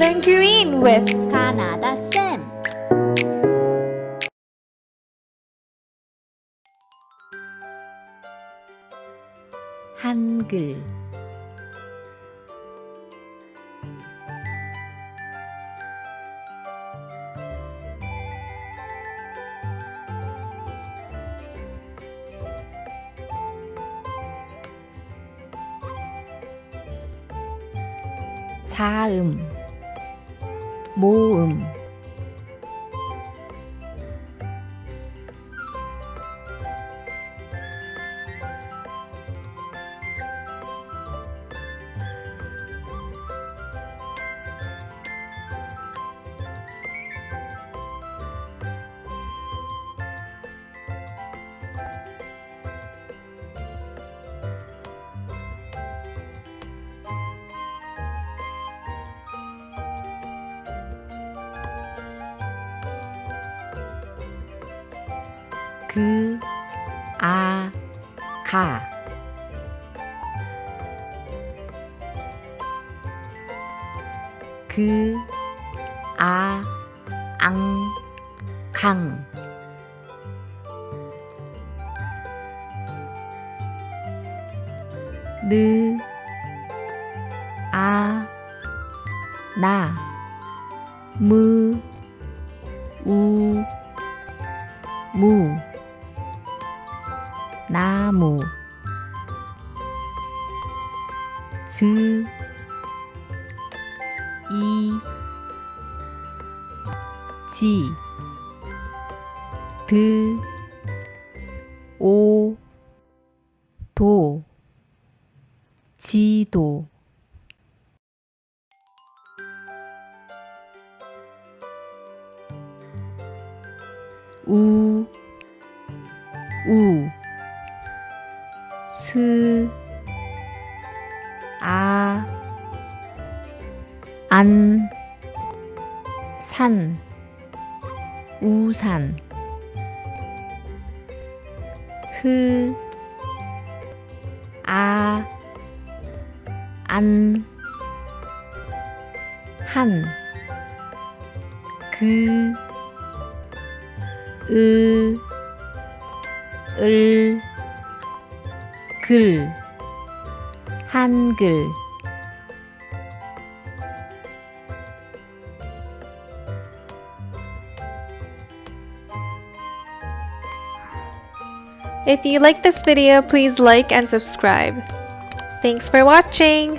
Learn Korean with 가나다 쌤. 한글. 자음, 모음. 그, 아, 가. 그, 아, 앙, 강. 느, 아, 나. 무, 우, 무. 나무. 즈, 이, 지. 드, 오, 도. 지도. 우, 우. 스, 아, 안, 산, 우산. 흐, 아, 안, 한. 그, 으, 을, 글. 한글. If you like this video, please like and subscribe. Thanks for watching!